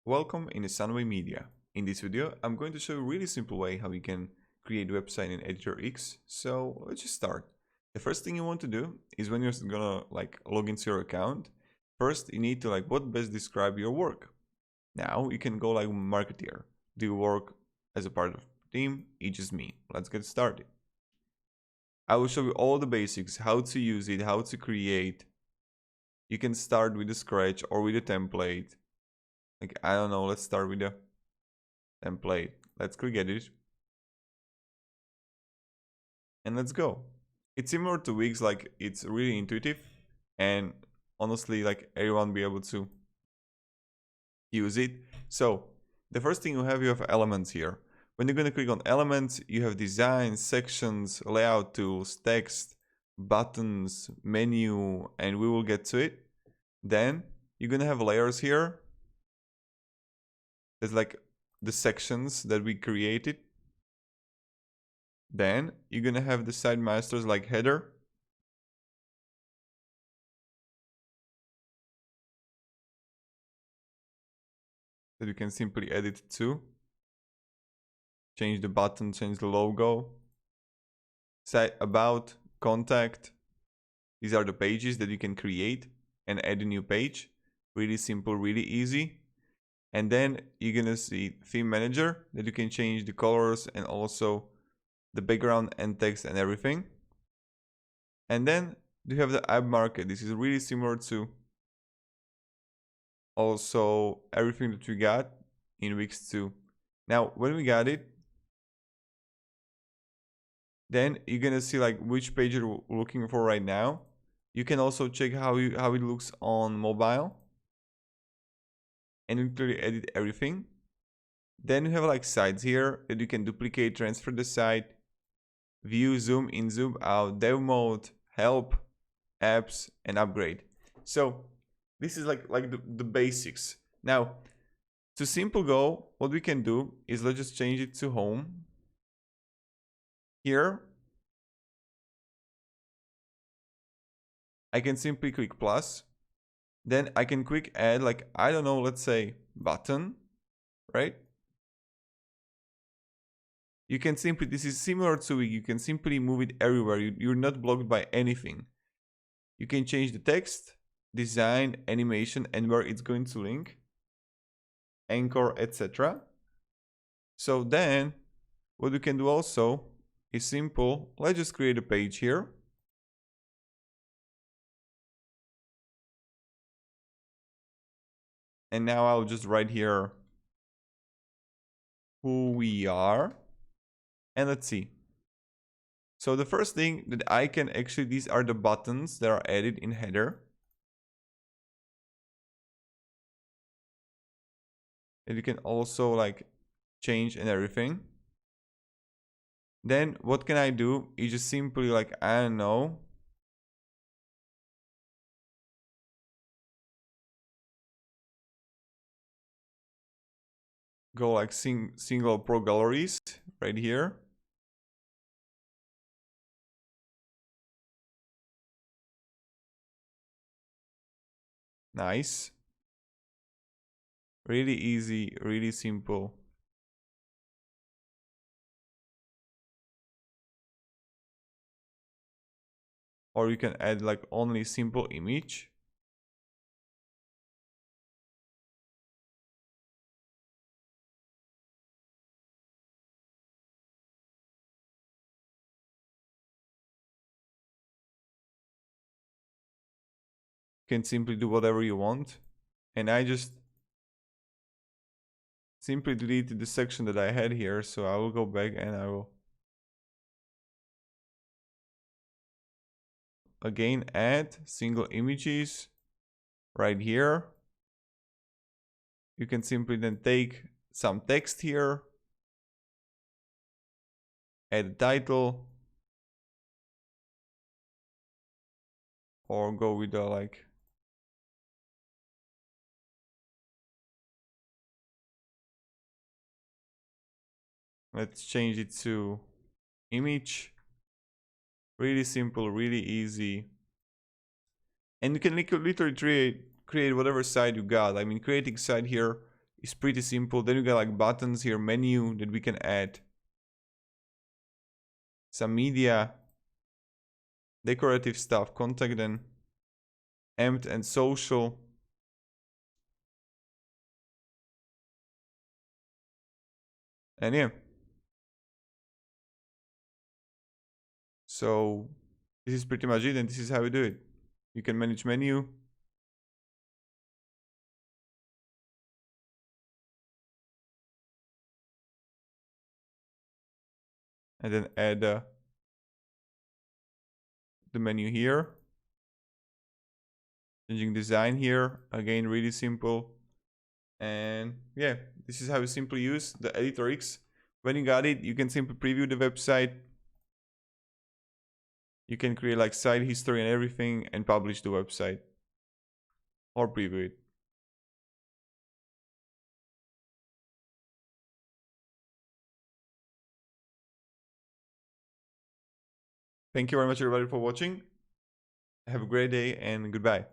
Welcome in the Sunway Media. In this video, I'm going to show you a really simple way how you can create a website in Editor X. So let's just start. The first thing you want to do is when you're gonna log into your account, first you need to what best describe your work. Now you can go like marketeer. Do you work as a part of the team? It's just me. Let's get started. I will show you all the basics, how to use it, how to create. You can start with a scratch or with a template. I don't know, let's start with the template. Let's click edit. And let's go. It's similar to Wix, it's really intuitive. And honestly, everyone be able to use it. So the first thing you have elements here. When you're going to click on elements, you have design, sections, layout tools, text, buttons, menu, and we will get to it. Then you're going to have layers here. There's the sections that we created. Then you're gonna have the site masters like header. That you can simply edit to. Change the button, change the logo. Site about, contact. These are the pages that you can create and add a new page. Really simple, really easy. And then you're gonna see theme manager that you can change the colors and also the background and text and everything. And then you have the app market. This is really similar to also everything that we got in Wix 2. Now, when we got it, then you're gonna see which page you're looking for right now. You can also check how it looks on mobile. And you clearly edit everything. Then you have sites here that you can duplicate, transfer the site, view, zoom in, zoom out, dev mode, help, apps, and upgrade. So this is the basics. Now, to simple go, what we can do is let's just change it to home. Here, I can simply click plus. Then I can quick add I don't know, let's say button, right? You can simply, this is similar to Wix, you can simply move it everywhere. You're not blocked by anything. You can change the text, design, animation, and where it's going to link, anchor, etc. So then what we can do also is simple. Let's just create a page here. And now I'll just write here who we are. And let's see. So the first thing that I can actually, these are the buttons that are added in header. And you can also change and everything. Then what can I do is just simply I don't know, go single pro galleries right here. Nice. Really easy, really simple. Or you can add only simple image. You can simply do whatever you want. And I just simply deleted the section that I had here. So I will go back and I will again add single images right here. You can simply then take some text here, add a title, or go with the let's change it to image. Really simple, really easy. And you can literally create whatever site you got. I mean, creating site here is pretty simple. Then you got like buttons here, menu that we can add, some media, decorative stuff, contact and empt and social. And yeah. So this is pretty much it, and this is how we do it. You can manage menu. And then add the menu here. Changing design here, again, really simple. And yeah, this is how you simply use the Editor X. When you got it, you can simply preview the website. You can create like site history and everything and publish the website or preview it. Thank you very much everybody for watching. Have a great day and goodbye.